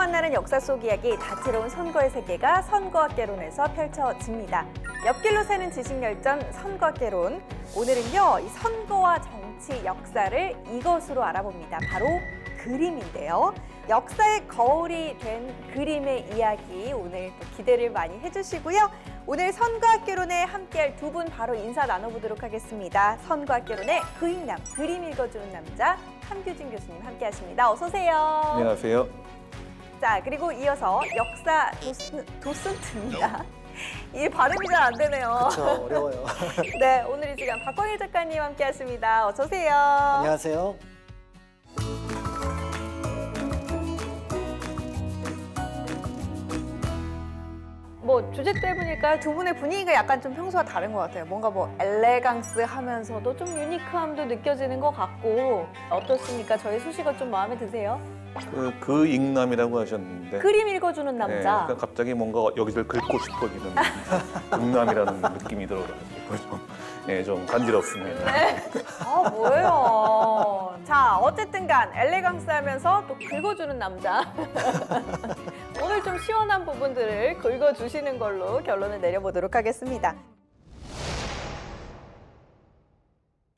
만나는 역사 속 이야기, 다채로운 선거의 세계가 선거학개론에서 펼쳐집니다. 옆길로 새는 지식열전 선거학개론. 오늘은요, 이 선거와 정치, 역사를 이것으로 알아봅니다. 바로 그림인데요. 역사의 거울이 된 그림의 이야기, 오늘 또 기대를 많이 해주시고요. 오늘 선거학개론에 함께할 두 분 바로 인사 나눠보도록 하겠습니다. 선거학개론의 그림남, 그림 읽어주는 남자 함규진 교수님 함께하십니다. 어서 오세요. 안녕하세요. 자, 그리고 이어서 역사 도슨트입니다. 이 발음이 잘 안 되네요. 그렇죠, 어려워요. 네, 오늘 이 시간 박광일 작가님 함께하십니다. 어서 오세요. 안녕하세요. 뭐 주제 때문일까요? 두 분의 분위기가 약간 좀 평소와 다른 것 같아요. 뭔가 뭐 엘레강스 하면서도 좀 유니크함도 느껴지는 것 같고. 어떻습니까? 저희 수식어 좀 마음에 드세요? 그 익남이라고 하셨는데 그림 읽어주는 네, 남자. 그러니까 갑자기 뭔가 여기를 긁고 싶어지는 익남이라는 느낌이 들어가지고 좀 간지럽습니다. 아, 뭐예요? 자, 어쨌든 간 엘레강스 하면서 또 긁어주는 남자. 오늘 좀 시원한 부분들을 긁어주시는 걸로 결론을 내려보도록 하겠습니다.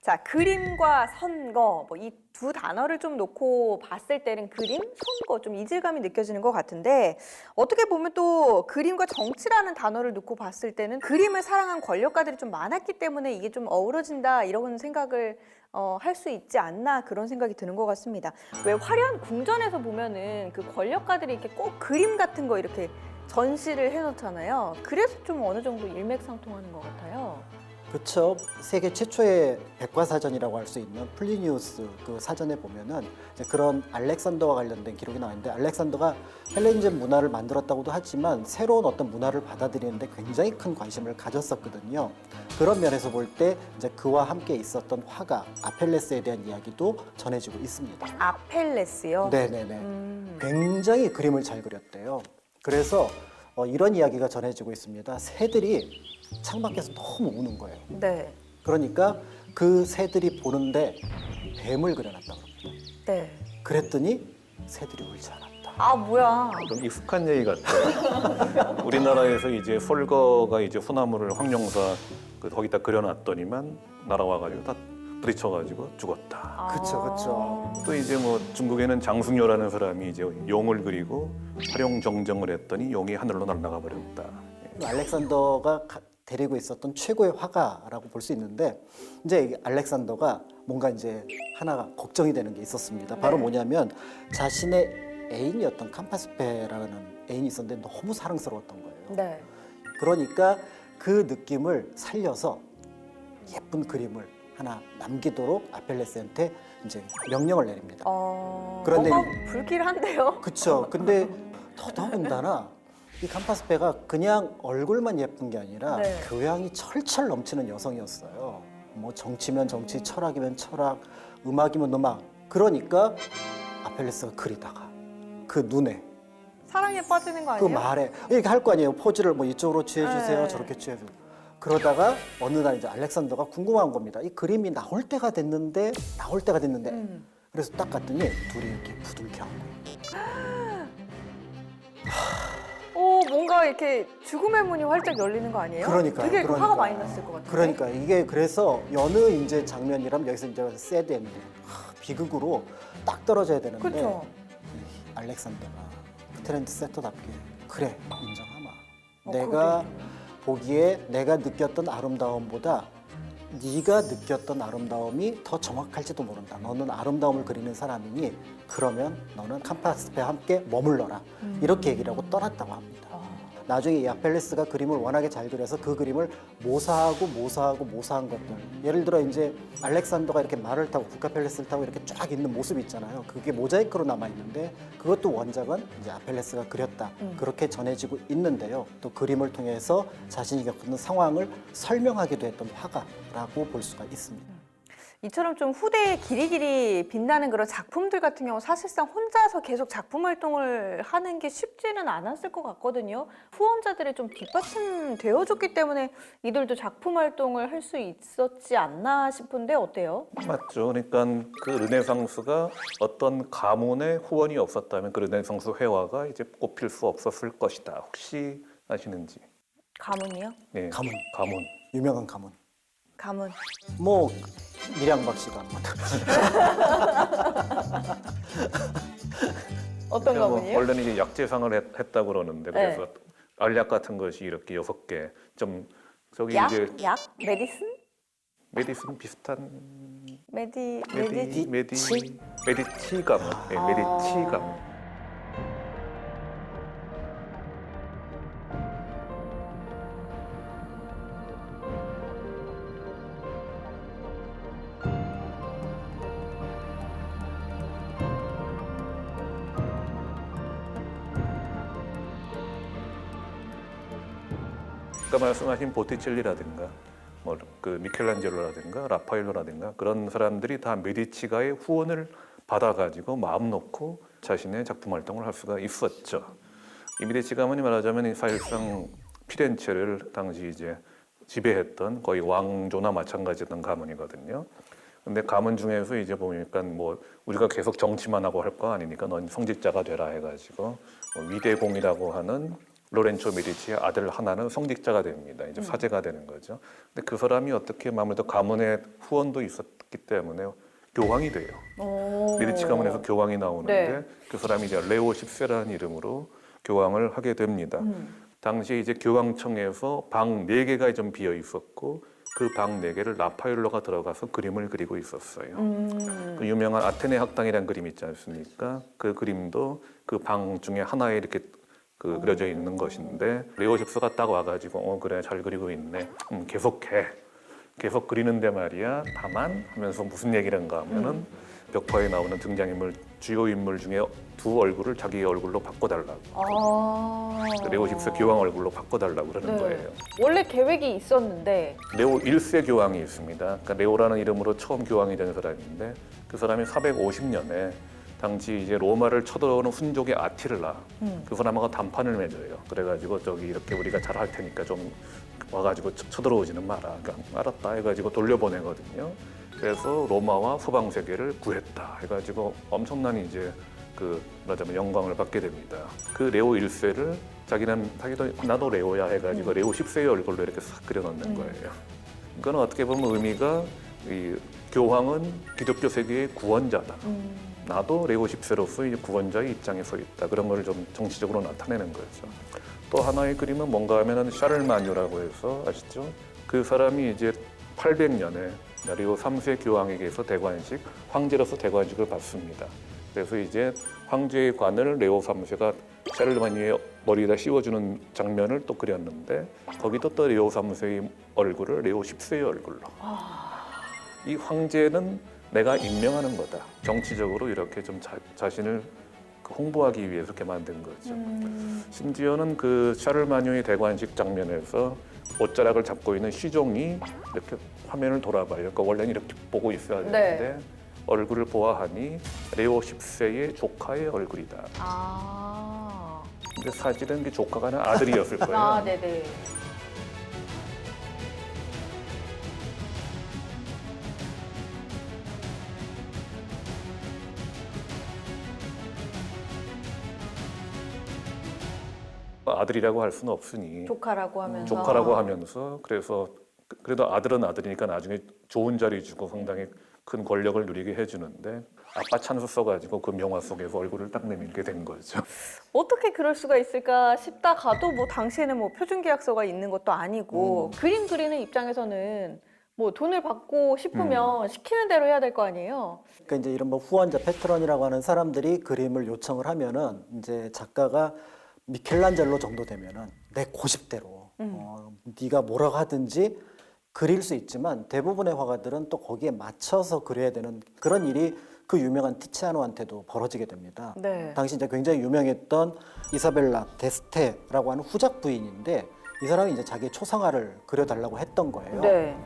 자, 그림과 선거, 뭐 이 두 단어를 좀 놓고 봤을 때는 그림, 선거 좀 이질감이 느껴지는 것 같은데, 어떻게 보면 또 그림과 정치라는 단어를 놓고 봤을 때는 그림을 사랑한 권력가들이 좀 많았기 때문에 이게 좀 어우러진다 이런 생각을 할 수 있지 않나 그런 생각이 드는 것 같습니다. 왜 화려한 궁전에서 보면은 그 권력가들이 이렇게 꼭 그림 같은 거 이렇게 전시를 해놓잖아요. 그래서 좀 어느 정도 일맥상통하는 것 같아요. 그렇죠. 세계 최초의 백과사전이라고 할 수 있는 플리니우스 그 사전에 보면은 이제 그런 알렉산더와 관련된 기록이 나왔는데, 알렉산더가 헬레니즘 문화를 만들었다고도 하지만 새로운 어떤 문화를 받아들이는데 굉장히 큰 관심을 가졌었거든요. 그런 면에서 볼 때 이제 그와 함께 있었던 화가 아펠레스에 대한 이야기도 전해지고 있습니다. 아펠레스요? 네네네. 굉장히 그림을 잘 그렸대요. 그래서 이런 이야기가 전해지고 있습니다. 새들이 창밖에서 너무 우는 거예요. 네. 그러니까 그 새들이 보는데 뱀을 그려놨다고 합니다. 네. 그랬더니 새들이 울지 않았다. 아, 뭐야. 좀 익숙한 얘기 같아요. 우리나라에서 이제 솔거가 이제 소나무를 황룡사 거기다 그려놨더니만 날아와가지고 다 부딪혀가지고 죽었다. 그쵸, 그쵸. 또 이제 뭐 중국에는 장승효라는 사람이 이제 용을 그리고 활용정정을 했더니 용이 하늘로 날아가 버렸다. 알렉산더가 데리고 있었던 최고의 화가라고 볼 수 있는데, 이제 알렉산더가 뭔가 이제 하나가 걱정이 되는 게 있었습니다. 바로 네. 뭐냐면 자신의 애인이었던 캄파스페라는 애인이 있었는데 너무 사랑스러웠던 거예요. 네. 그러니까 그 느낌을 살려서 예쁜 그림을 하나 남기도록 아펠레스한테 이제 명령을 내립니다. 그런데 뭔가 불길한데요? 그쵸. 근데 더더군다나 이 캄파스페가 그냥 얼굴만 예쁜 게 아니라 네. 교양이 철철 넘치는 여성이었어요. 뭐 정치면 정치, 철학이면 철학, 음악이면 음악. 그러니까 아펠레스가 그리다가 그 눈에 사랑에 빠지는 거 그 아니에요? 말에 이렇게 할 거 아니에요. 포즈를 뭐 이쪽으로 취해주세요, 네. 저렇게 취해주세요. 그러다가 어느 날 이제 알렉산더가 궁금한 겁니다. 이 그림이 나올 때가 됐는데 그래서 딱 갔더니 둘이 이렇게 부둥켜 안고. 뭔가 이렇게 죽음의 문이 활짝 열리는 거 아니에요? 그러니까요, 되게 화가 그러니까. 많이 났을 것 같아요. 그러니까 이게 그래서 여느 이제 장면이라면 여기서 이제 새드 엔딩, 비극으로 딱 떨어져야 되는데 그렇죠. 알렉산더가 트렌드 세터답게 그래 인정하마. 어, 내가 보기에 내가 느꼈던 아름다움보다 네가 느꼈던 아름다움이 더 정확할지도 모른다. 너는 아름다움을 그리는 사람이니 그러면 너는 캄파스페와 함께 머물러라. 이렇게 얘기를 하고 떠났다고 합니다. 나중에 이 아펠레스가 그림을 워낙에 잘 그려서 그 그림을 모사한 것들. 예를 들어 이제 알렉산더가 이렇게 말을 타고 국가펠레스를 타고 이렇게 쫙 있는 모습 있잖아요. 그게 모자이크로 남아 있는데 그것도 원작은 이제 아펠레스가 그렸다. 그렇게 전해지고 있는데요. 또 그림을 통해서 자신이 겪는 상황을 설명하기도 했던 화가라고 볼 수가 있습니다. 이처럼 좀 후대에 길이길이 빛나는 그런 작품들 같은 경우 사실상 혼자서 계속 작품 활동을 하는 게 쉽지는 않았을 것 같거든요. 후원자들이 좀 뒷받침되어줬기 때문에 이들도 작품 활동을 할 수 있었지 않나 싶은데 어때요? 맞죠. 그러니까 그 르네상스가 어떤 가문의 후원이 없었다면 그 르네상스 회화가 이제 꽃필 수 없었을 것이다. 혹시 아시는지? 가문이요? 네, 가문. 가문. 유명한 가문. 가문. 뭐 밀양박 씨가 뭐 어떤 그러니까 뭐 가문이요? 원래는 이제 약재상을 했다고 그러는데 네. 그래서 알약 같은 것이 이렇게 6개 좀 저기 약? 이제 약? 메디슨? 메디슨 비슷한 메디치? 메디치 가문. 네, 메디치 가문. 아까 말씀하신 보티첼리라든가 뭐 그 미켈란젤로라든가 라파엘로라든가 그런 사람들이 다 메디치가의 후원을 받아가지고 마음 놓고 자신의 작품 활동을 할 수가 있었죠. 이 메디치 가문이 말하자면 사실상 피렌체를 당시 이제 지배했던 거의 왕조나 마찬가지였던 가문이거든요. 근데 가문 중에서 이제 보니까 뭐 우리가 계속 정치만 하고 할 거 아니니까 넌 성직자가 되라 해가지고 뭐 위대공이라고 하는 로렌초 메디치의 아들 하나는 성직자가 됩니다. 이제 사제가 되는 거죠. 근데 그 사람이 어떻게 아무래도 가문의 후원도 있었기 때문에 교황이 돼요. 오. 메디치 가문에서 교황이 나오는데 네. 그 사람이 이제 레오 10세라는 이름으로 교황을 하게 됩니다. 당시에 이제 교황청에서 방 4개가 좀 비어 있었고 그 방 4개를 라파엘로가 들어가서 그림을 그리고 있었어요. 그 유명한 아테네 학당이라는 그림 있지 않습니까? 그 그림도 그 방 중에 하나에 이렇게 그 그려져 있는 것인데 레오 10세가 딱 와가지고 그래 잘 그리고 있네. 계속해. 계속 그리는데 말이야. 다만 하면서 무슨 얘기를 한가 하면은 벽화에 나오는 등장인물 주요 인물 중에 2 얼굴을 자기 얼굴로 바꿔달라고. 아. 레오 10세 교황 얼굴로 바꿔달라고 그러는 네. 거예요. 원래 계획이 있었는데 레오 1세 교황이 있습니다. 그러니까 레오라는 이름으로 처음 교황이 된 사람인데 그 사람이 450년에 당시 이제 로마를 쳐들어오는 훈족의 아티를라 그 사람하고 담판을 맺어요. 그래가지고 저기 이렇게 우리가 잘 할 테니까 좀 와가지고 쳐들어오지는 마라. 그러니까 알았다 해가지고 돌려보내거든요. 그래서 로마와 서방 세계를 구했다 해가지고 엄청난 이제 그 말하자면 영광을 받게 됩니다. 그 레오 1세를 자기는 나도 레오야 해가지고 레오 10세의 얼굴로 이렇게 싹 그려놓는 거예요. 이거는 어떻게 보면 의미가 이 교황은 기독교 세계의 구원자다. 나도 레오 10세로서 이제 구원자의 입장에 서 있다. 그런 걸 좀 정치적으로 나타내는 거죠. 또 하나의 그림은 뭔가 하면은 샤를마뉴라고 해서 아시죠? 그 사람이 이제 800년에 레오 3세 교황에게서 대관식, 황제로서 대관식을 받습니다. 그래서 이제 황제의 관을 레오 3세가 샤를마뉴의 머리에다 씌워주는 장면을 또 그렸는데 거기도 또 레오 3세의 얼굴을 레오 10세의 얼굴로. 이 황제는 내가 임명하는 거다. 정치적으로 이렇게 좀 자신을 홍보하기 위해서 이렇게 만든 거죠. 심지어는 그 샤를마뉴의 대관식 장면에서 옷자락을 잡고 있는 시종이 이렇게 화면을 돌아봐요. 그러니까 원래는 이렇게 보고 있어야 되는데 네. 얼굴을 보아하니 레오 10세의 조카의 얼굴이다. 아. 근데 사실은 그 조카가 아들이었을 거예요. 아, 네네. 아들이라고 할 수는 없으니 조카라고 하면서. 조카라고 하면서 그래서 그래도 아들은 아들이니까 나중에 좋은 자리 주고 상당히 큰 권력을 누리게 해주는데 아빠 찬스 써가지고 그 명화 속에서 얼굴을 딱 내밀게 된 거죠. 어떻게 그럴 수가 있을까 싶다가도 뭐 당시에는 뭐 표준계약서가 있는 것도 아니고 그림 그리는 입장에서는 뭐 돈을 받고 싶으면 시키는 대로 해야 될 거 아니에요. 그러니까 이제 이런 뭐 후원자 패트런이라고 하는 사람들이 그림을 요청을 하면은 이제 작가가 미켈란젤로 정도 되면은 내 고집대로 네가 뭐라고 하든지 그릴 수 있지만 대부분의 화가들은 또 거기에 맞춰서 그려야 되는 그런 일이 그 유명한 티치아노한테도 벌어지게 됩니다. 네. 당시 이제 굉장히 유명했던 이사벨라 데스테라고 하는 후작 부인인데 이 사람이 이제 자기 초상화를 그려달라고 했던 거예요. 네.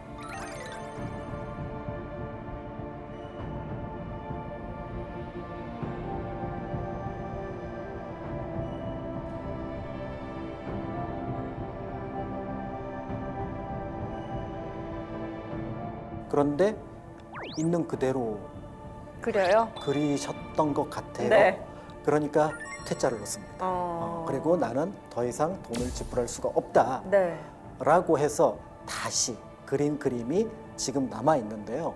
그런데 있는 그대로 그래요? 그리셨던 것 같아요. 네. 그러니까 퇴짜를 넣습니다. 그리고 나는 더 이상 돈을 지불할 수가 없다. 네. 라고 해서 다시 그린 그림이 지금 남아 있는데요.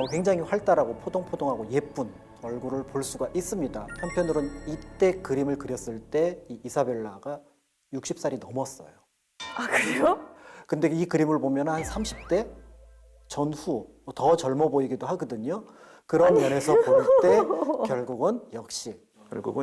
굉장히 활달하고 포동포동하고 예쁜 얼굴을 볼 수가 있습니다. 한편으로는 이때 그림을 그렸을 때 이 이사벨라가 60살이 넘었어요. 아, 그래요? 근데 이 그림을 보면 한 30대 전후 더 젊어 보이기도 하거든요. 그런 면에서 볼 때 결국은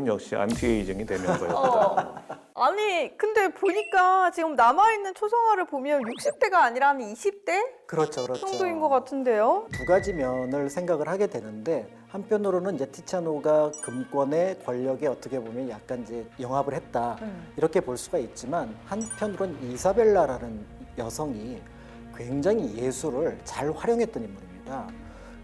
역시 안티에이징이 되면서였다. 아니, 근데 보니까 지금 남아있는 초상화를 보면 60대가 아니라 한 20대 그렇죠. 정도인 것 같은데요? 두 가지 면을 생각을 하게 되는데 한편으로는 이제 티ziano가 금권의 권력에 어떻게 보면 약간 이제 영합을 했다 이렇게 볼 수가 있지만 한편으로는 이사벨라라는 여성이 굉장히 예술을 잘 활용했던 인물입니다.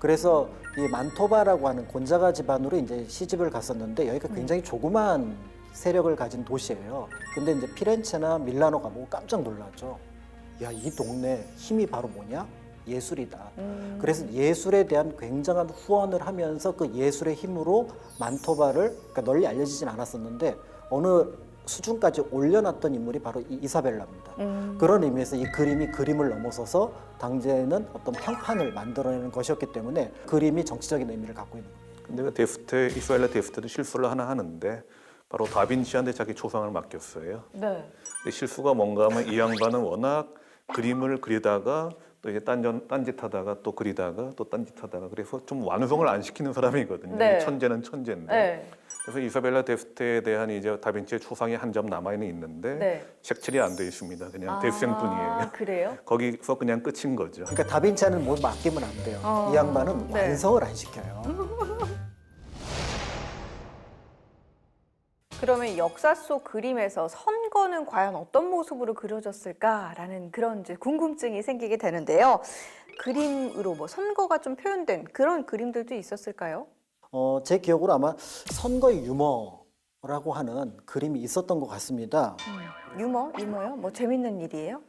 그래서 이 만토바라고 하는 곤자가 집안으로 이제 시집을 갔었는데 여기가 굉장히 조그만 세력을 가진 도시예요. 근데 이제 피렌체나 밀라노 가보고 깜짝 놀랐죠. 야, 이 동네 힘이 바로 뭐냐? 예술이다. 그래서 예술에 대한 굉장한 후원을 하면서 그 예술의 힘으로 만토바를 그러니까 널리 알려지진 않았었는데 어느 수준까지 올려놨던 인물이 바로 이 이사벨라입니다. 그런 의미에서 이 그림이 그림을 넘어서서 당시에는 어떤 평판을 만들어내는 것이었기 때문에 그림이 정치적인 의미를 갖고 있는 겁니다. 근데 이사벨라 데스트도 실수를 하나 하는데 바로 다빈치한테 자기 초상을 맡겼어요. 네. 근데 실수가 뭔가 하면 이 양반은 워낙 그림을 그리다가 또 이제 딴짓하다가 또 그리다가 또 딴짓하다가 그래서 좀 완성을 안 시키는 사람이거든요. 네. 천재는 천재인데. 네. 그래서 이사벨라 데스트에 대한 이제 다빈치의 초상이 한 점 남아 있는데 네. 색칠이 안 돼 있습니다. 그냥 데생뿐이에요. 그래요? 거기서 그냥 끝인 거죠. 그러니까 다빈치는 뭐 맡기면 안 돼요. 이 양반은 네. 완성을 안 시켜요. 그러면 역사 속 그림에서 선거는 과연 어떤 모습으로 그려졌을까라는 그런 이제 궁금증이 생기게 되는데요. 그림으로 뭐 선거가 좀 표현된 그런 그림들도 있었을까요? 제 기억으로 아마 선거의 유머라고 하는 그림이 있었던 것 같습니다. 유머요? 뭐 재밌는 일이에요?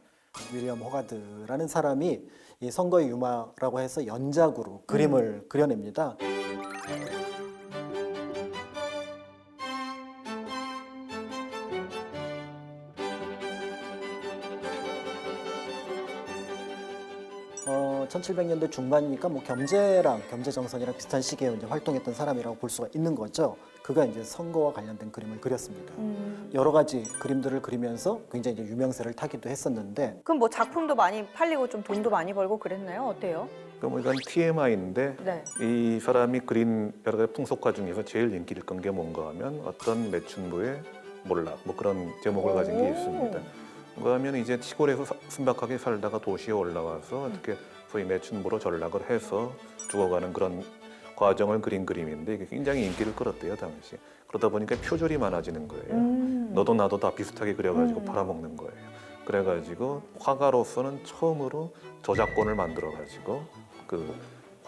윌리엄 호가드라는 사람이 이 선거의 유머라고 해서 연작으로 그림을 그려냅니다. 어, 1700년대 중반이니까 뭐 경제정선이랑 비슷한 시기에 이제 활동했던 사람이라고 볼 수가 있는 거죠. 그가 이제 선거와 관련된 그림을 그렸습니다. 여러 가지 그림들을 그리면서 굉장히 이제 유명세를 타기도 했었는데 그럼 뭐 작품도 많이 팔리고 좀 돈도 많이 벌고 그랬나요? 어때요? 그럼 이건 TMI인데 네. 이 사람이 그린 여러 가지 풍속화 중에서 제일 인기를 끈 게 뭔가 하면 어떤 매춘부의 몰락 뭐 그런 제목을 가진 게 있습니다. 뭔가 하면 이제 시골에서 순박하게 살다가 도시에 올라와서 어떻게 소위 매춘부로 전락을 해서 죽어가는 그런 과정을 그린 그림인데 이게 굉장히 인기를 끌었대요 당시. 그러다 보니까 표절이 많아지는 거예요. 너도 나도 다 비슷하게 그려가지고 팔아먹는 거예요. 그래가지고 화가로서는 처음으로 저작권을 만들어가지고 그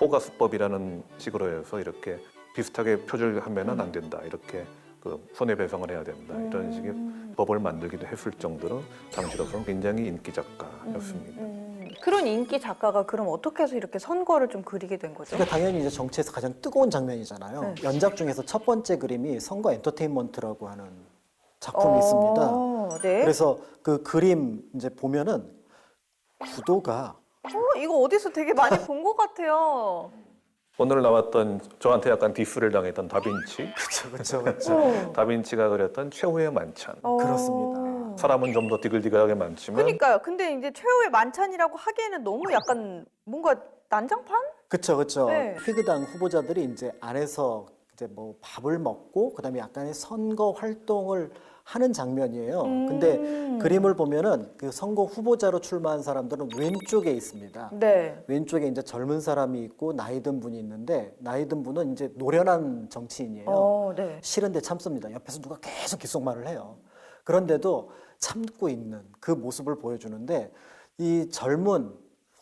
호가 수법이라는 식으로 해서 이렇게 비슷하게 표절하면은 안 된다 이렇게 그 손해배상을 해야 된다 이런 식의 법을 만들기도 했을 정도로 당시로서는 굉장히 인기 작가였습니다. 그런 인기 작가가 그럼 어떻게 해서 이렇게 선거를 좀 그리게 된 거죠? 그러니까 당연히 이제 정치에서 가장 뜨거운 장면이잖아요. 네. 연작 중에서 첫 번째 그림이 선거 엔터테인먼트라고 하는 작품이 있습니다. 네. 그래서 그 그림 이제 보면은 구도가 이거 어디서 되게 많이 본 것 같아요. 오늘 나왔던 저한테 약간 디스를 당했던 다빈치. 그렇죠. 다빈치가 그렸던 최후의 만찬. 그렇습니다. 사람은 좀 더 디글디글하게 많지만 그러니까요. 근데 이제 최후의 만찬이라고 하기에는 너무 약간 뭔가 난장판? 그렇죠. 네. 휘그당 후보자들이 이제 안에서 이제 뭐 밥을 먹고 그다음에 약간의 선거 활동을 하는 장면이에요. 근데 그림을 보면은 그 선거 후보자로 출마한 사람들은 왼쪽에 있습니다. 네. 왼쪽에 이제 젊은 사람이 있고 나이 든 분이 있는데 나이 든 분은 이제 노련한 정치인이에요. 네. 싫은데 참습니다. 옆에서 누가 계속 귓속말을 해요. 그런데도 참고 있는 그 모습을 보여주는데 이 젊은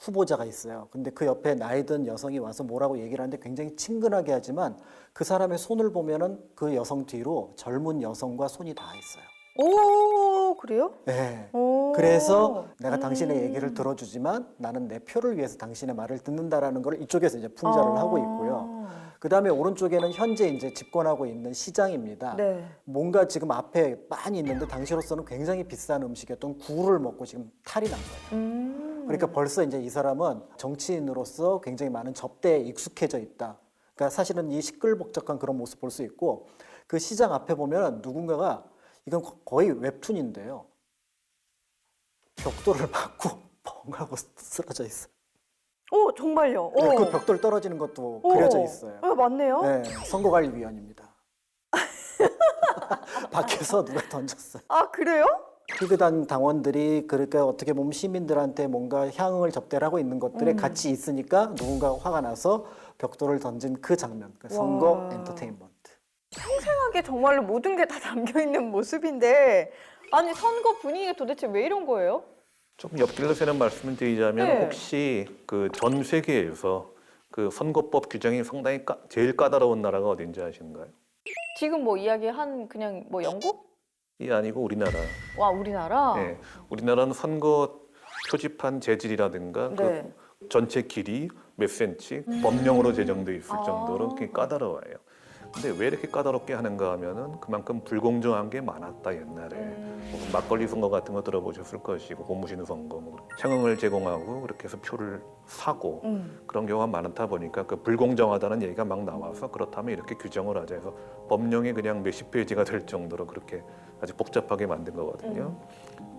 후보자가 있어요. 근데 그 옆에 나이 든 여성이 와서 뭐라고 얘기를 하는데 굉장히 친근하게 하지만 그 사람의 손을 보면은 그 여성 뒤로 젊은 여성과 손이 다 있어요. 그래요? 네. 오. 그래서 내가 당신의 얘기를 들어주지만 나는 내 표를 위해서 당신의 말을 듣는다라는 걸 이쪽에서 이제 풍자를 하고 있고요. 그 다음에 오른쪽에는 현재 이제 집권하고 있는 시장입니다. 네. 뭔가 지금 앞에 많이 있는데 당시로서는 굉장히 비싼 음식이었던 굴을 먹고 지금 탈이 난 거예요. 그러니까 벌써 이제 이 사람은 정치인으로서 굉장히 많은 접대에 익숙해져 있다. 그러니까 사실은 이 시끌벅적한 그런 모습 볼 수 있고 그 시장 앞에 보면 누군가가 이건 거의 웹툰인데요. 벽돌을 맞고 펑 하고 쓰러져 있어요. 오, 정말요? 네, 오. 그 벽돌 떨어지는 것도 오. 그려져 있어요. 맞네요. 네, 선거관리위원입니다. 밖에서 누가 던졌어요. 아, 그래요? 피그당 당원들이 그러니까 어떻게 보면 시민들한테 뭔가 향응을 접대를 하고 있는 것들에 같이 있으니까 누군가 화가 나서 벽돌을 던진 그 장면. 그러니까 선거 와. 엔터테인먼트. 생생하게 정말로 모든 게 다 담겨 있는 모습인데 아니 선거 분위기가 도대체 왜 이런 거예요? 좀 옆길로 새는 말씀을 드리자면 네. 혹시 그 전 세계에서 그 선거법 규정이 상당히 제일 까다로운 나라가 어딘지 아시는가요? 지금 뭐 이야기한 그냥 뭐 영국? 이 아니고 우리나라. 와, 우리나라? 네, 우리나라는 선거 표지판 재질이라든가 네. 그 전체 길이 몇 센치 법령으로 제정돼 있을 아. 정도로 굉장히 까다로워요. 근데 왜 이렇게 까다롭게 하는가 하면은 그만큼 불공정한 게 많았다 옛날에. 뭐 막걸리 선거 같은 거 들어보셨을 것이고 고무신 선거 뭐 향응을 제공하고 그렇게 해서 표를 사고 그런 경우가 많다 보니까 그 불공정하다는 얘기가 막 나와서 그렇다면 이렇게 규정을 하자 해서 법령이 그냥 몇십 페이지가 될 정도로 그렇게 아주 복잡하게 만든 거거든요.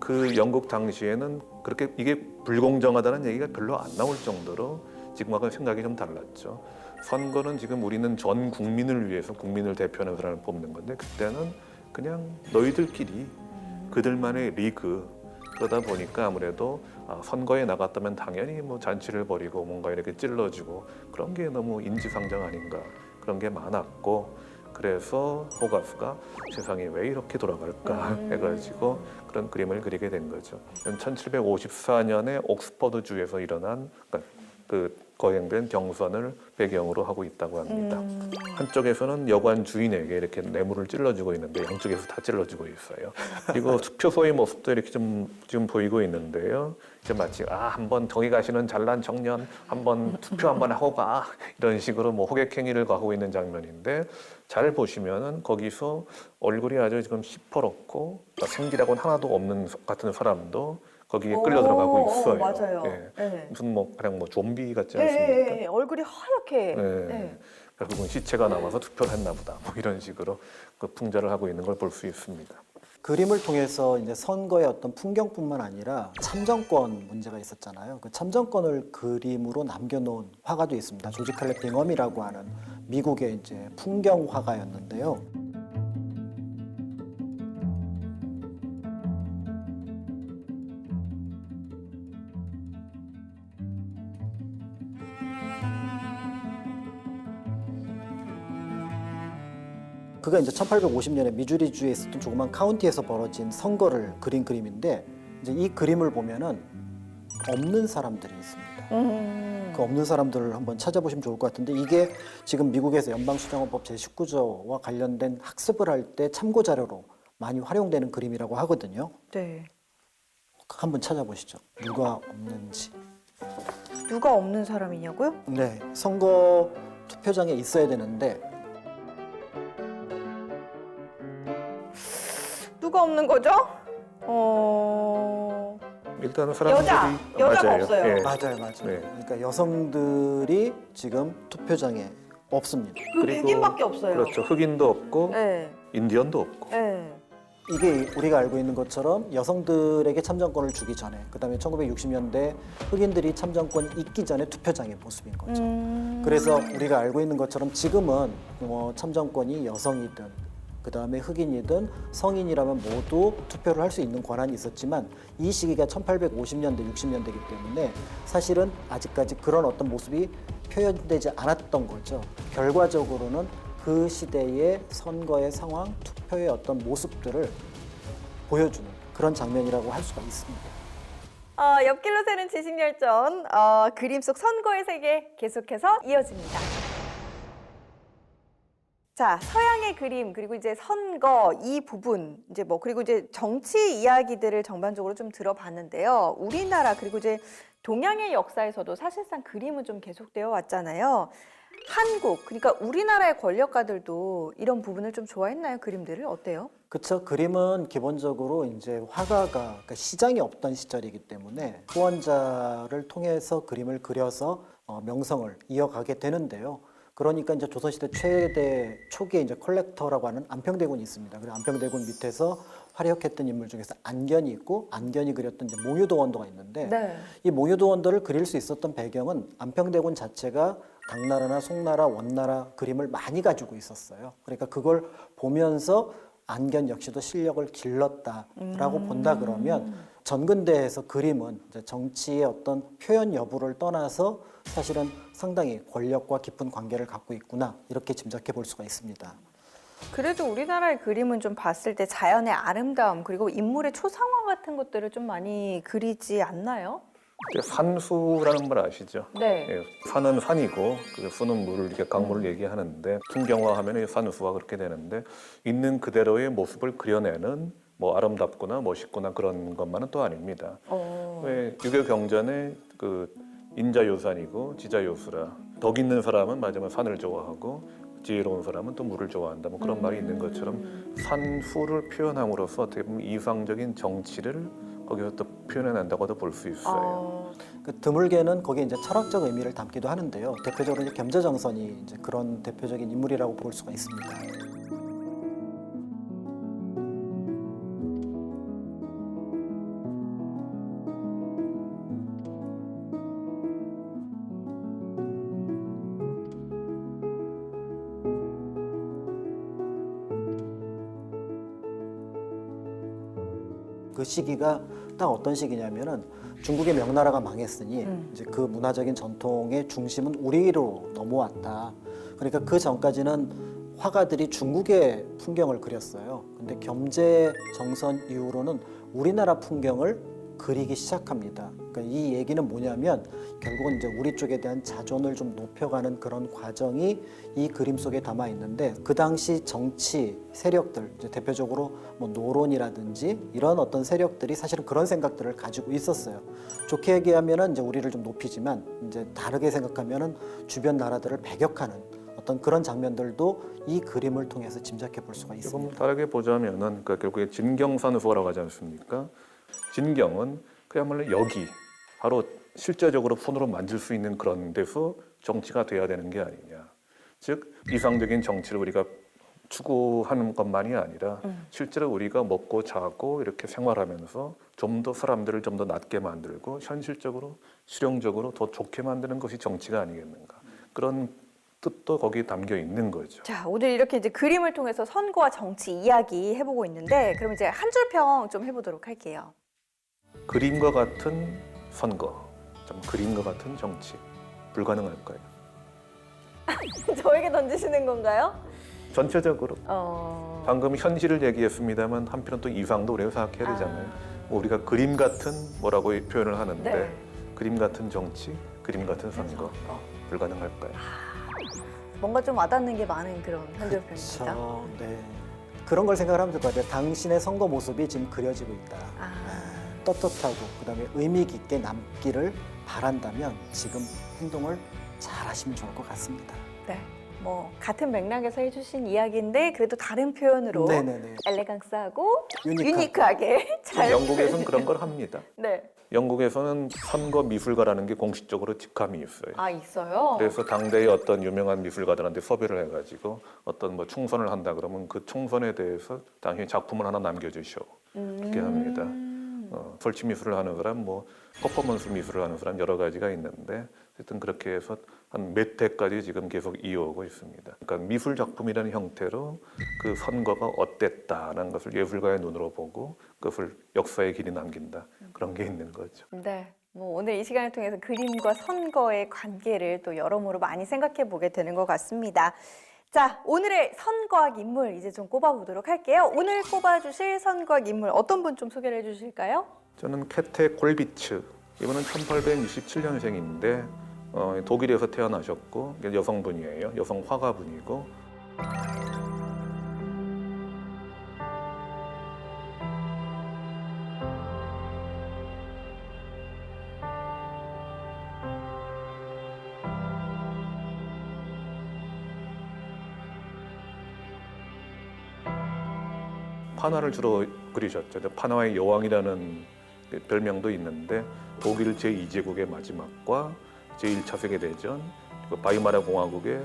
그 영국 당시에는 그렇게 이게 불공정하다는 얘기가 별로 안 나올 정도로 지금하고는 생각이 좀 달랐죠. 선거는 지금 우리는 전 국민을 위해서 국민을 대표하는 사람을 뽑는 건데 그때는 그냥 너희들끼리 그들만의 리그 그러다 보니까 아무래도 선거에 나갔다면 당연히 뭐 잔치를 벌이고 뭔가 이렇게 찔러주고 그런 게 너무 인지상정 아닌가 그런 게 많았고 그래서 호가수가 세상이 왜 이렇게 돌아갈까 해가지고 그런 그림을 그리게 된 거죠. 1754년에 옥스퍼드주에서 일어난 그 거행된 경선을 배경으로 하고 있다고 합니다. 한쪽에서는 여관 주인에게 이렇게 뇌물을 찔러주고 있는데 양쪽에서 다 찔러주고 있어요. 그리고 투표소의 모습도 이렇게 좀 지금 보이고 있는데요. 이제 마치 한번 저기 가시는 잘난 청년 한번 투표 한번 하고 가 이런 식으로 뭐 호객행위를 가고 있는 장면인데 잘 보시면은 거기서 얼굴이 아주 지금 시퍼렇고 생기라고는 하나도 없는 같은 사람도 거기에 끌려 들어가고 있어요. 맞아요. 예. 네. 무슨 뭐 그냥 뭐 좀비 같지 않습니까? 네, 얼굴이 하얗게. 네. 네. 결국은 시체가 남아서 투표를 했나 보다. 뭐 이런 식으로 그 풍자를 하고 있는 걸 볼 수 있습니다. 그림을 통해서 이제 선거의 어떤 풍경뿐만 아니라 참정권 문제가 있었잖아요. 그 참정권을 그림으로 남겨놓은 화가도 있습니다. 조지 칼렛 빙엄이라고 하는 미국의 이제 풍경 화가였는데요. 그가 이제 1850년에 미주리주에 있었던 조그만 카운티에서 벌어진 선거를 그린 그림인데 이제 이 그림을 보면은 없는 사람들이 있습니다. 그 없는 사람들을 한번 찾아보시면 좋을 것 같은데 이게 지금 미국에서 연방수정헌법 제19조와 관련된 학습을 할 때 참고 자료로 많이 활용되는 그림이라고 하거든요. 네. 한번 찾아보시죠. 누가 없는지. 누가 없는 사람이냐고요? 네, 선거 투표장에 있어야 되는데 누가 없는 거죠? 일단은 사람들이 여자가 맞아요. 없어요. 예. 맞아요. 네. 그러니까 여성들이 지금 투표장에 없습니다. 그 그리고 백인밖에 없어요. 그렇죠. 흑인도 없고 네. 인디언도 없고. 네. 이게 우리가 알고 있는 것처럼 여성들에게 참정권을 주기 전에 그다음에 1960년대 흑인들이 참정권 있기 전에 투표장의 모습인 거죠. 그래서 우리가 알고 있는 것처럼 지금은 참정권이 여성이든 그다음에 흑인이든 성인이라면 모두 투표를 할 수 있는 권한이 있었지만 이 시기가 1850년대, 60년대이기 때문에 사실은 아직까지 그런 어떤 모습이 표현되지 않았던 거죠. 결과적으로는 그 시대의 선거의 상황, 투표의 어떤 모습들을 보여주는 그런 장면이라고 할 수가 있습니다. 옆길로 새는 지식열전 그림 속 선거의 세계 계속해서 이어집니다. 자, 서양의 그림 그리고 이제 선거 이 부분 이제 뭐 그리고 이제 정치 이야기들을 전반적으로 좀 들어봤는데요. 우리나라 그리고 이제 동양의 역사에서도 사실상 그림은 좀 계속되어 왔잖아요. 한국 그러니까 우리나라의 권력가들도 이런 부분을 좀 좋아했나요? 그림들을 어때요? 그쵸. 그림은 기본적으로 이제 화가가 그러니까 시장이 없던 시절이기 때문에 후원자를 통해서 그림을 그려서 명성을 이어가게 되는데요. 그러니까 이제 조선시대 최대 초기에 이제 컬렉터라고 하는 안평대군이 있습니다. 그리고 안평대군 밑에서 활약했던 인물 중에서 안견이 있고 안견이 그렸던 이제 몽유도원도가 있는데 네. 이 몽유도원도를 그릴 수 있었던 배경은 안평대군 자체가 당나라나 송나라, 원나라 그림을 많이 가지고 있었어요. 그러니까 그걸 보면서 안견 역시도 실력을 길렀다라고 본다 그러면 전근대에서 그림은 이제 정치의 어떤 표현 여부를 떠나서 사실은 상당히 권력과 깊은 관계를 갖고 있구나 이렇게 짐작해 볼 수가 있습니다. 그래도 우리나라의 그림은 좀 봤을 때 자연의 아름다움 그리고 인물의 초상화 같은 것들을 좀 많이 그리지 않나요? 산수라는 걸 아시죠? 네. 예, 산은 산이고 그 수는 물을 이렇게 강물을 얘기하는데 풍경화하면 산수가 그렇게 되는데 있는 그대로의 모습을 그려내는 뭐 아름답거나 멋있거나 그런 것만은 또 아닙니다. 왜 유교 경전에 그 인자요산이고 지자요수라 덕 있는 사람은 맞으면 산을 좋아하고 지혜로운 사람은 또 물을 좋아한다 뭐 그런 말이 있는 것처럼 산수를 표현함으로써 어떻게 보면 이상적인 정치를 거기서 또 표현해낸다고도 볼 수 있어요. 그 드물게는 거기에 이제 철학적 의미를 담기도 하는데요. 대표적으로 이제 겸재정선이 이제 그런 대표적인 인물이라고 볼 수가 있습니다. 그 시기가 딱 어떤 시기냐면은 중국의 명나라가 망했으니 이제 그 문화적인 전통의 중심은 우리로 넘어왔다. 그러니까 그 전까지는 화가들이 중국의 풍경을 그렸어요. 근데 겸재정선 이후로는 우리나라 풍경을 그리기 시작합니다. 그러니까 이 얘기는 뭐냐면 결국은 이제 우리 쪽에 대한 자존을 좀 높여가는 그런 과정이 이 그림 속에 담아 있는데 그 당시 정치 세력들 이제 대표적으로 뭐 노론이라든지 이런 어떤 세력들이 사실은 그런 생각들을 가지고 있었어요. 좋게 얘기하면은 이제 우리를 좀 높이지만 이제 다르게 생각하면은 주변 나라들을 배격하는 어떤 그런 장면들도 이 그림을 통해서 짐작해 볼 수가 조금 있습니다. 다르게 보자면은 그러니까 결국에 진경산수라고 하지 않습니까? 진경은 그야말로 여기 바로 실제적으로 손으로 만질 수 있는 그런 데서 정치가 돼야 되는 게 아니냐. 즉 이상적인 정치를 우리가 추구하는 것만이 아니라 실제로 우리가 먹고 자고 이렇게 생활하면서 좀 더 사람들을 좀 더 낫게 만들고 현실적으로 실용적으로 더 좋게 만드는 것이 정치가 아니겠는가. 그런 뜻도 거기에 담겨 있는 거죠. 자, 오늘 이렇게 이제 그림을 통해서 선거와 정치 이야기 해보고 있는데 그럼 이제 한 줄 평 좀 해보도록 할게요. 그림과 같은 선거, 좀 그림과 같은 정치 불가능할까요? 저에게 던지시는 건가요? 전체적으로 방금 현실을 얘기했습니다만 한편은 또 이상도 우리가 생각해야 되잖아요. 우리가 그림 같은 뭐라고 표현을 하는데 네. 그림 같은 정치, 그림 같은 선거 불가능할까요? 뭔가 좀 와닿는 게 많은 그런 현대평입니다. 그렇죠. 네. 그런 걸 생각하면 될 것 같아요. 당신의 선거 모습이 지금 그려지고 있다. 떳떳하고 그다음에 의미 깊게 남기를 바란다면 지금 행동을 잘 하시면 좋을 것 같습니다. 네, 뭐 같은 맥락에서 해주신 이야기인데 그래도 다른 표현으로 네네네. 엘레강스하고 유니크하게. 유니크하게 잘 영국에서는 그런 걸 합니다. 네, 영국에서는 선거 미술가라는 게 공식적으로 직함이 있어요. 아 있어요. 그래서 당대의 어떤 유명한 미술가들한테 섭외를 해가지고 어떤 뭐 총선을 한다 그러면 그 총선에 대해서 당연히 작품을 하나 남겨주셔 이렇게 합니다. 설치 미술을 하는 사람, 뭐 퍼포먼스 미술을 하는 사람 여러 가지가 있는데 하여튼 그렇게 해서 한 몇 회까지 지금 계속 이어오고 있습니다. 그러니까 미술 작품이라는 형태로 그 선거가 어땠다라는 것을 예술가의 눈으로 보고 그것을 역사의 길이 남긴다 그런 게 있는 거죠. 네. 뭐 오늘 이 시간을 통해서 그림과 선거의 관계를 또 여러모로 많이 생각해 보게 되는 것 같습니다. 자, 오늘의 선거학 인물 이제 좀 꼽아보도록 할게요. 오늘 꼽아주실 선거학 인물 어떤 분 좀 소개를 해주실까요? 저는 케테 콜비츠. 이분은 1867년생인데 독일에서 태어나셨고 여성분이에요. 여성 화가분이고 판화를 주로 그리셨죠. 판화의 여왕이라는 별명도 있는데 독일 제2제국의 마지막과 제1차 세계대전, 그리고 바이마르 공화국의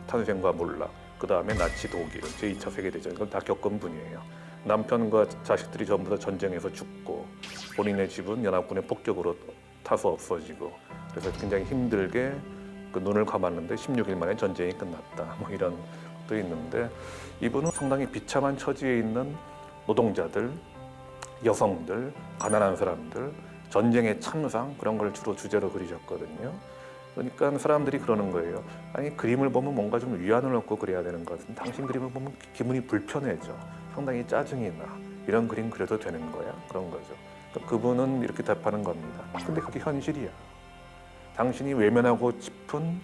탄생과 몰락, 그 다음에 나치 독일, 제2차 세계대전 이걸 다 겪은 분이에요. 남편과 자식들이 전부 다 전쟁에서 죽고 본인의 집은 연합군의 폭격으로 타서 없어지고 그래서 굉장히 힘들게 그 눈을 감았는데 16일 만에 전쟁이 끝났다. 뭐 이런 것도 있는데 이분은 상당히 비참한 처지에 있는 노동자들, 여성들, 가난한 사람들, 전쟁의 참상 그런 걸 주로 주제로 그리셨거든요. 그러니까 사람들이 그러는 거예요. 아니 그림을 보면 뭔가 좀 위안을 얻고 그려야 되는 것 같은데 당신 그림을 보면 기분이 불편해져. 상당히 짜증이 나. 이런 그림 그려도 되는 거야? 그런 거죠. 그러니까 그분은 이렇게 답하는 겁니다. 근데 그게 현실이야. 당신이 외면하고 싶은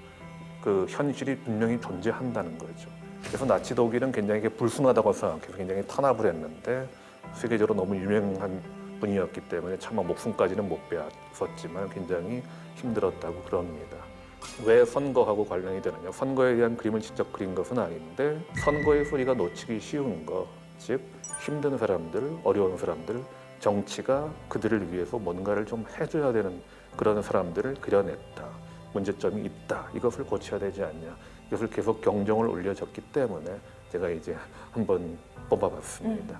그 현실이 분명히 존재한다는 거죠. 그래서 나치 독일은 굉장히 불순하다고 생각해서 굉장히 탄압을 했는데 세계적으로 너무 유명한 분이었기 때문에 차마 목숨까지는 못 빼앗았지만 굉장히 힘들었다고 그럽니다. 왜 선거하고 관련이 되느냐? 선거에 대한 그림을 직접 그린 것은 아닌데 선거의 소리가 놓치기 쉬운 거, 즉 힘든 사람들, 어려운 사람들, 정치가 그들을 위해서 뭔가를 좀 해줘야 되는 그런 사람들을 그려냈다. 문제점이 있다. 이것을 고쳐야 되지 않냐. 이것을 계속 경종을 울려줬기 때문에 제가 이제 한번 뽑아봤습니다.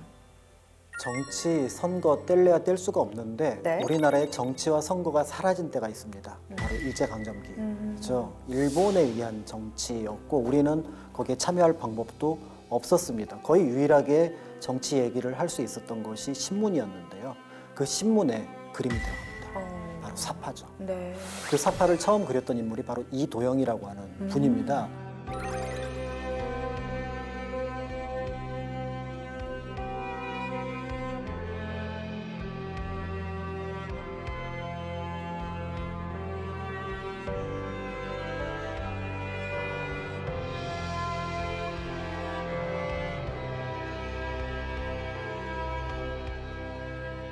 정치, 선거 뗄래야 뗄 수가 없는데 네. 우리나라의 정치와 선거가 사라진 때가 있습니다. 바로 일제강점기. 그렇죠. 일본에 의한 정치였고 우리는 거기에 참여할 방법도 없었습니다. 거의 유일하게 정치 얘기를 할 수 있었던 것이 신문이었는데요. 그 신문에 그림이 들어갑니다. 바로 사파죠. 네. 그 사파를 처음 그렸던 인물이 바로 이도영이라고 하는 분입니다.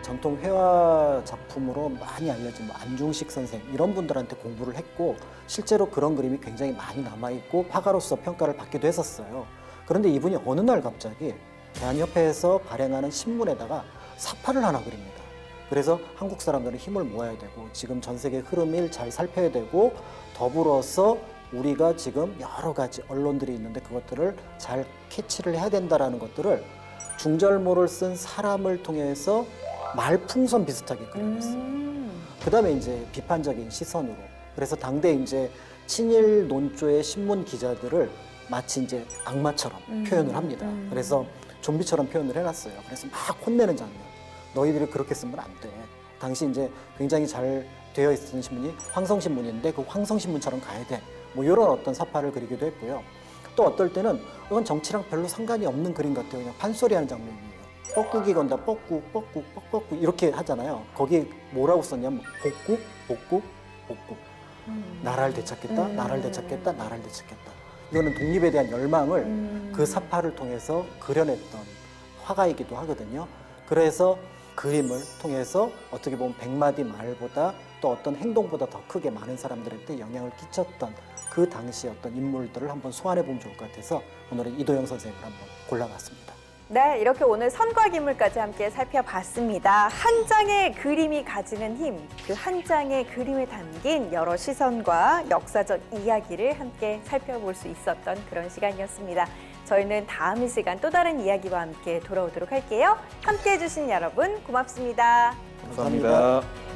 전통 회화 작품으로 많이 알려진 뭐 안중식 선생 이런 분들한테 공부를 했고 실제로 그런 그림이 굉장히 많이 남아있고 화가로서 평가를 받기도 했었어요. 그런데 이분이 어느 날 갑자기 대한협회에서 발행하는 신문에다가 사파를 하나 그립니다. 그래서 한국 사람들은 힘을 모아야 되고 지금 전 세계 흐름을 잘 살펴야 되고 더불어서 우리가 지금 여러 가지 언론들이 있는데 그것들을 잘 캐치를 해야 된다라는 것들을 중절모를 쓴 사람을 통해서 말풍선 비슷하게 그려냈어요. 그 다음에 이제 비판적인 시선으로. 그래서 당대 이제 친일 논조의 신문 기자들을 마치 이제 악마처럼 표현을 합니다. 그래서 좀비처럼 표현을 해놨어요. 그래서 막 혼내는 장면. 너희들이 그렇게 쓰면 안 돼. 당시 이제 굉장히 잘 되어 있었던 신문이 황성신문인데 그 황성신문처럼 가야 돼. 뭐 이런 어떤 사파를 그리기도 했고요. 또 어떨 때는 이건 정치랑 별로 상관이 없는 그림 같아요. 그냥 판소리하는 장면이에요. 뻐꾸기 건다 뻐꾸 뻐꾸 뻐꾸 이렇게 하잖아요. 거기 뭐라고 썼냐면 복국 복국 복국 나라를 되찾겠다 나라를 되찾겠다 나라를 되찾겠다. 이거는 독립에 대한 열망을 그 사파를 통해서 그려냈던 화가이기도 하거든요. 그래서 그림을 통해서 어떻게 보면 100마디 말보다 또 어떤 행동보다 더 크게 많은 사람들한테 영향을 끼쳤던 그 당시 어떤 인물들을 한번 소환해 보면 좋을 것 같아서 오늘은 이도영 선생님을 한번 골라봤습니다. 네, 이렇게 오늘 선과 기물까지 함께 살펴봤습니다. 한 장의 그림이 가지는 힘, 그 한 장의 그림에 담긴 여러 시선과 역사적 이야기를 함께 살펴볼 수 있었던 그런 시간이었습니다. 저희는 다음 이 시간 또 다른 이야기와 함께 돌아오도록 할게요. 함께해 주신 여러분 고맙습니다. 감사합니다.